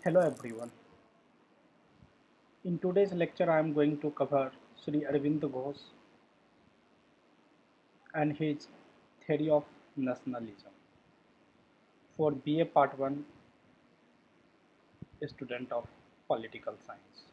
Hello everyone. In today's lecture I am going to cover Sri Aurobindo Ghosh and his theory of nationalism. For BA Part 1, a student of political science.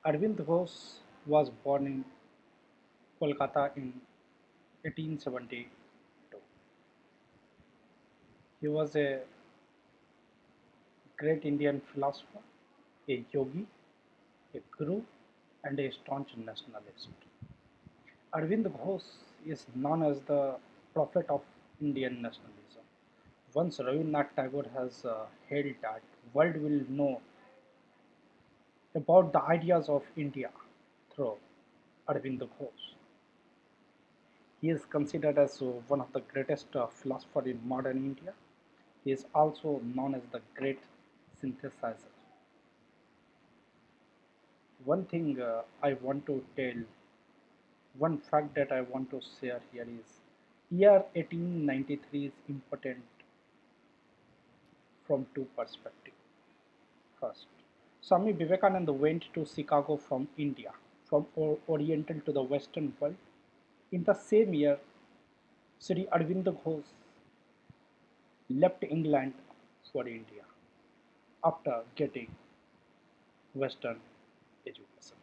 Aurobindo Ghosh was born in Kolkata in 1872. He was a great Indian philosopher, a yogi, a guru, and a staunch nationalist. Aurobindo Ghosh is known as the prophet of Indian nationalism. Once Rabindranath Tagore has held that world will know about the ideas of India through Aurobindo Ghosh. He is considered as one of the greatest philosophers in modern India. He is also known as the great synthesizer. One thing I want to tell, one fact that I want to share here is year 1893 is important from two perspectives. First, Swami Vivekananda went to Chicago from India, from Oriental to the Western world. In the same year, Sri Aurobindo Ghosh left England for India after getting Western education.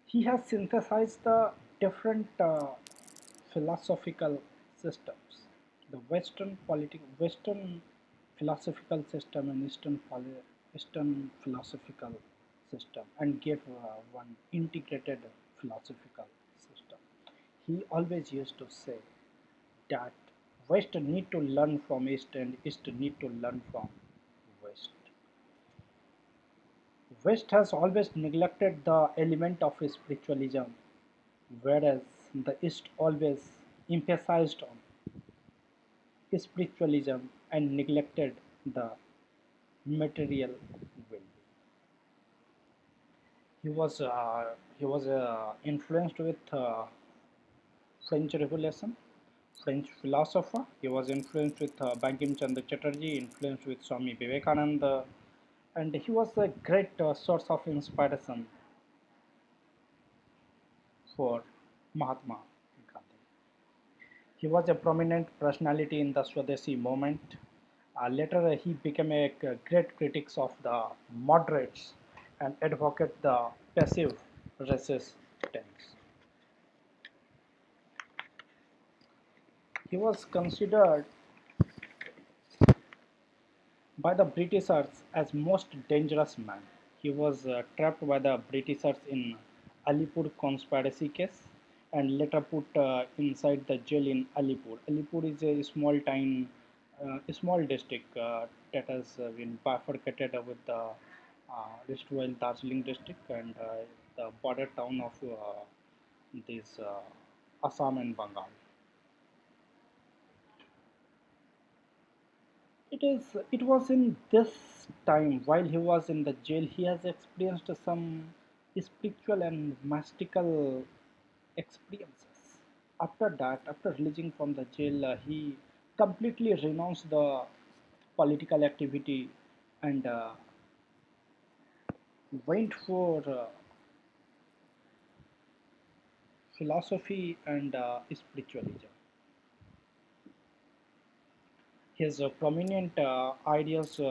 He has synthesized the different philosophical systems, the Western philosophical system and Eastern philosophical system, and gave one integrated philosophical system. He always used to say that West need to learn from East and East need to learn from West. West has always neglected the element of spiritualism, whereas the East always emphasized on spiritualism and neglected the material well-being. He was influenced with French Revolution, French philosopher. He was influenced with Bankim Chandra Chatterjee, influenced with Swami Vivekananda, and he was a great source of inspiration for Mahatma Gandhi. He was a prominent personality in the Swadeshi movement. Later, he became a great critic of the moderates and advocate the passive resistance. He was considered by the Britishers as most dangerous man. He was trapped by the Britishers in Alipur conspiracy case and later put inside the jail in Alipur. Alipur is a small district that has been bifurcated with the erstwhile Darjeeling district and the border town of this Assam and Bengal. It was in this time while he was in the jail he has experienced some spiritual and mystical experiences. After that, after releasing from the jail, he completely renounced the political activity and went for philosophy and spiritualism. His prominent ideas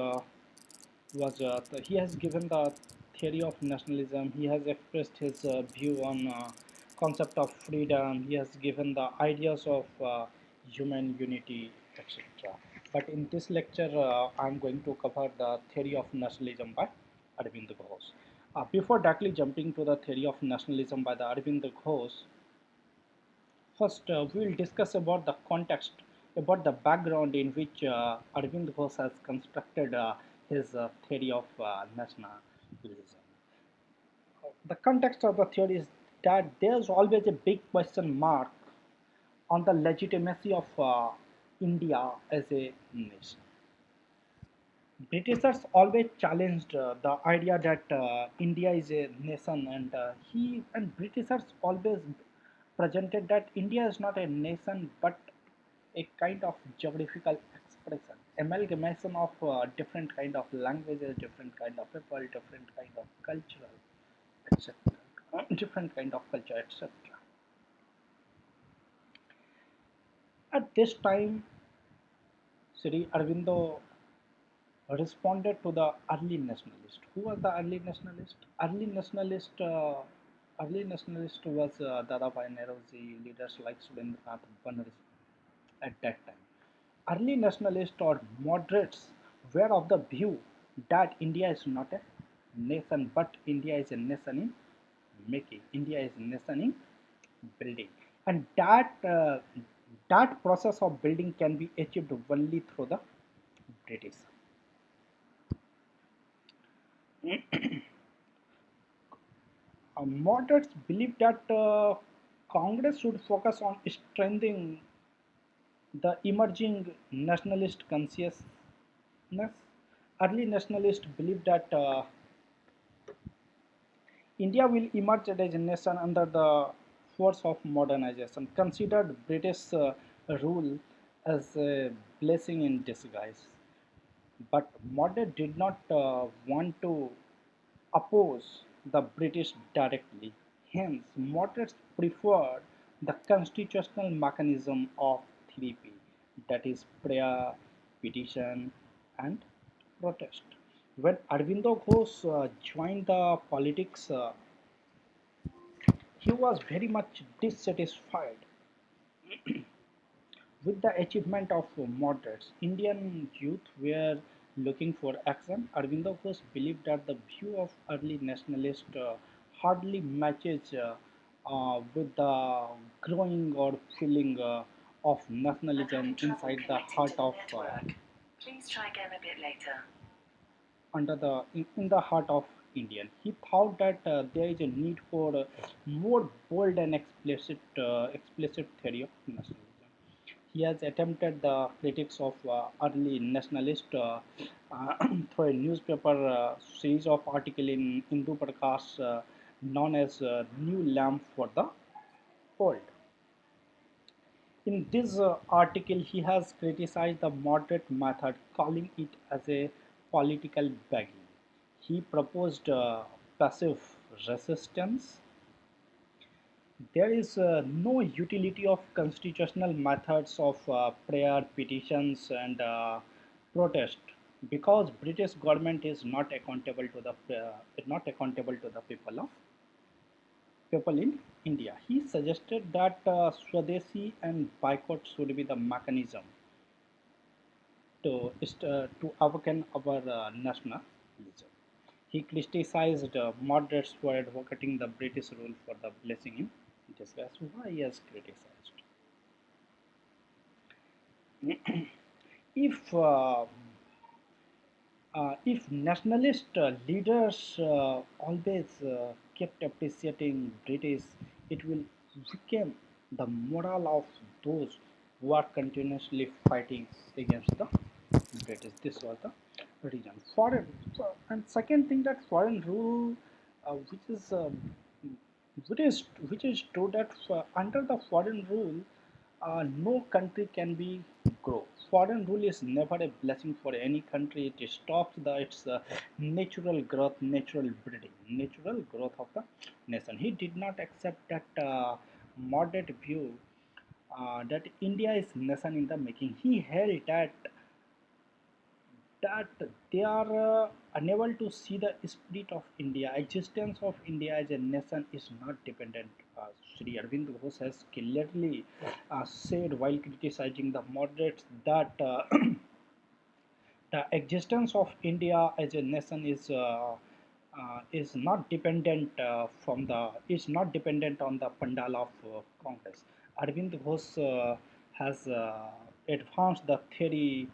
he has given the theory of nationalism. He has expressed his view on concept of freedom. He has given the ideas of human unity, etc. But in this lecture, I am going to cover the theory of nationalism by Aurobindo Ghosh. Before directly jumping to the theory of nationalism by the Aurobindo Ghosh, first, we will discuss about the context, about the background in which Aurobindo Ghosh has constructed his theory of nationalism. The context of the theory is that there's always a big question mark on the legitimacy of India as a nation. Britishers always challenged the idea that India is a nation, and Britishers always presented that India is not a nation but a kind of geographical expression, amalgamation of different kind of languages, different kind of people, different kind of cultural, etc. Different kind of culture, etc. At this time, Sri Aurobindo responded to the early nationalist. Who was the early nationalist? Early nationalist was Dadabhai Nehruji, leaders like Surendranath Banerjee at that time. Early nationalists or moderates were of the view that India is not a nation, but India is a nation in making. India is a nation in building, and that process of building can be achieved only through the British. Moderates believe that Congress should focus on strengthening the emerging nationalist consciousness. Early nationalists believe that India will emerge as a nation under the force of modernization, considered British rule as a blessing in disguise. But moderates did not want to oppose the British directly. Hence, moderates preferred the constitutional mechanism of 3P, that is, prayer, petition, and protest. When Aurobindo Ghosh joined the politics, he was very much dissatisfied with the achievement of moderates. Indian youth were looking for action. Aurobindo Ghosh believed that the view of early nationalists hardly matches with the growing or feeling of nationalism inside the heart of Please try again a bit later. Under the in the heart of Indian. He thought that there is a need for more bold and explicit theory of nationalism. He has attempted the critics of early nationalist through a newspaper series of articles in Hindu Prakash known as New Lamp for the Old. In this article, he has criticized the moderate method, calling it as a political begging. He proposed passive resistance. There is no utility of constitutional methods of prayer, petitions, and protest because British government is not accountable to the people in India. He suggested that Swadeshi and boycott should be the mechanism to awaken our nationalism. He criticized moderates for advocating the British rule for the blessing in disguise. Why he has criticized? If if nationalist leaders always kept appreciating British, it will weaken the morale of those who are continuously fighting against the British. This was the reason. Foreign and second thing that foreign rule, which is which is true that under the foreign rule, no country can be grow. Foreign rule is never a blessing for any country. It stops its natural growth, natural breeding, natural growth of the nation. He did not accept that moderate view that India is nation in the making. He held that they are unable to see the spirit of India. Existence of India as a nation is not dependent. Sri Arvind Ghosh has clearly said while criticizing the moderates that the existence of India as a nation is not dependent is not dependent on the pandal of Congress. Arvind Ghosh has advanced the theory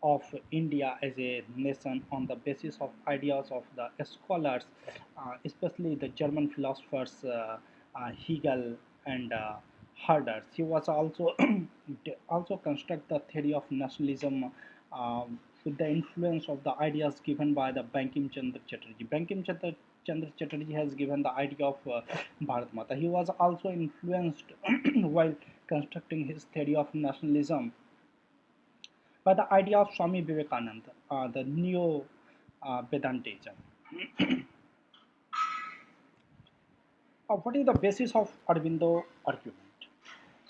of India as a nation on the basis of ideas of the scholars, especially the German philosophers Hegel and Herder. He was also also construct the theory of nationalism with the influence of the ideas given by the Bankim Chandra Chatterjee. Chandra Chatterjee has given the idea of Bharat Mata. He was also influenced while constructing his theory of nationalism by the idea of Swami Vivekananda, the neo Vedantism. What is the basis of Aurobindo argument?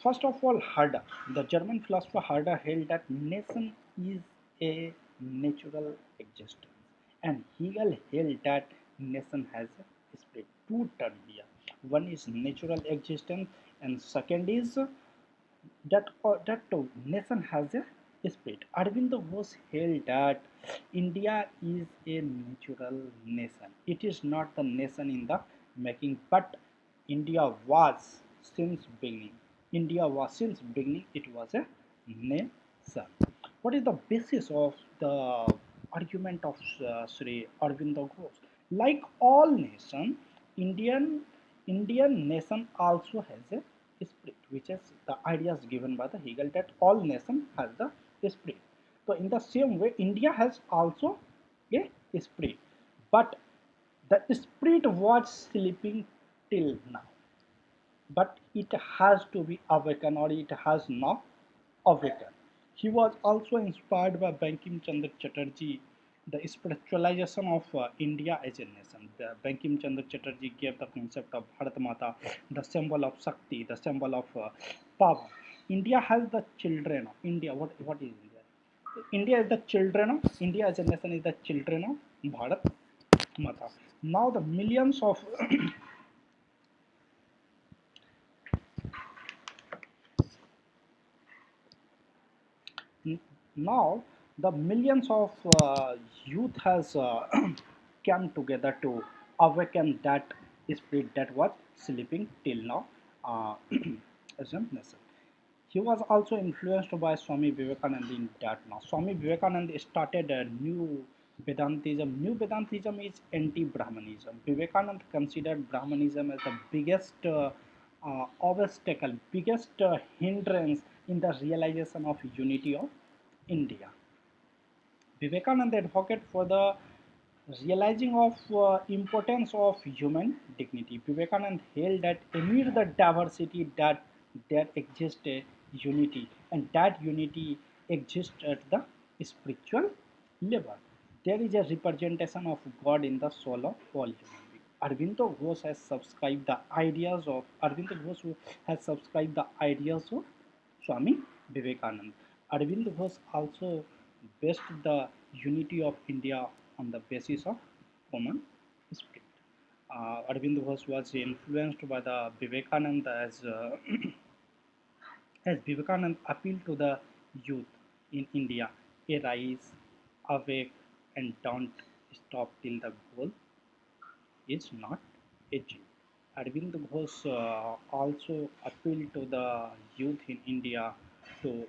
First of all, Herder, the German philosopher Herder held that nation is a natural existence, and Hegel held that nation has a split. Two terms here. One is natural existence, and second is that nation has a spirit. Aurobindo was held that India is a natural nation. It is not the nation in the making, but India was since beginning. India was since beginning. It was a nation. What is the basis of the argument of Sri Aurobindo Ghosh? Like all nations, Indian nation also has a spirit, which is the ideas given by the Hegel that all nation has the spirit. So in the same way, India has also a spirit, but the spirit was sleeping till now, but it has to be awakened or it has not awakened. He was also inspired by Bankim Chandra Chatterjee, the spiritualization of India as a nation. Bankim Chandra Chatterjee gave the concept of Bharat Mata, the symbol of Shakti, the symbol of power. India has the children of India. What is India? India is the children of India as a nation is the children of Bharat Mata. Now the millions of now the millions of youth has come together to awaken that spirit that was sleeping till now as a nation. He was also influenced by Swami Vivekananda in that now. Swami Vivekananda started a new Vedantism. New Vedantism is anti-Brahmanism. Vivekananda considered Brahmanism as the biggest obstacle, biggest hindrance in the realization of unity of India. Vivekananda advocated for the realizing of importance of human dignity. Vivekananda held that amid the diversity that there exists a unity, and that unity exists at the spiritual level. There is a representation of God in the soul of all human beings. Arvindo Ghosh has subscribed the ideas of Swami Vivekananda. Aurobindo Ghosh also based the unity of India on the basis of common spirit. Aurobindo Ghosh was influenced by the Vivekananda as Vivekananda appealed to the youth in India, arise, awake, and don't stop till the goal is not achieved. Aurobindo Ghosh also appealed to the youth in India to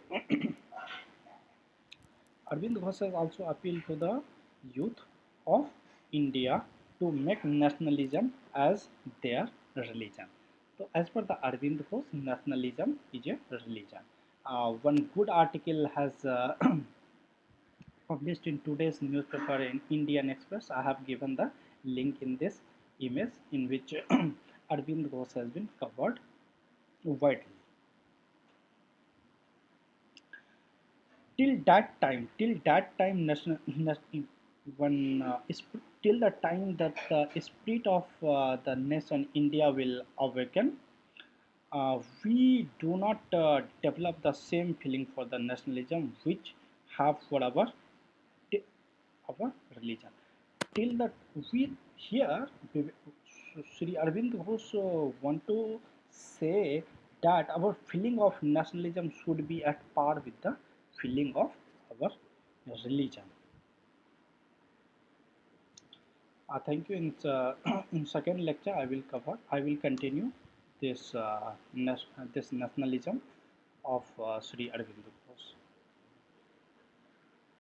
Aurobindo Ghosh has also appealed to the youth of India to make nationalism as their religion. So, as per the Aurobindo Ghosh, nationalism is a religion. One good article has published in today's newspaper in Indian Express. I have given the link in this image in which Aurobindo Ghosh has been covered widely. Till that time when till the time that the spirit of the nation India will awaken, we do not develop the same feeling for the nationalism which have for our religion. Till that we here Sri Arvind Ghosh want to say that our feeling of nationalism should be at par with the feeling of our religion. Thank you. In second lecture, I will continue this this nationalism of Sri Aurobindo.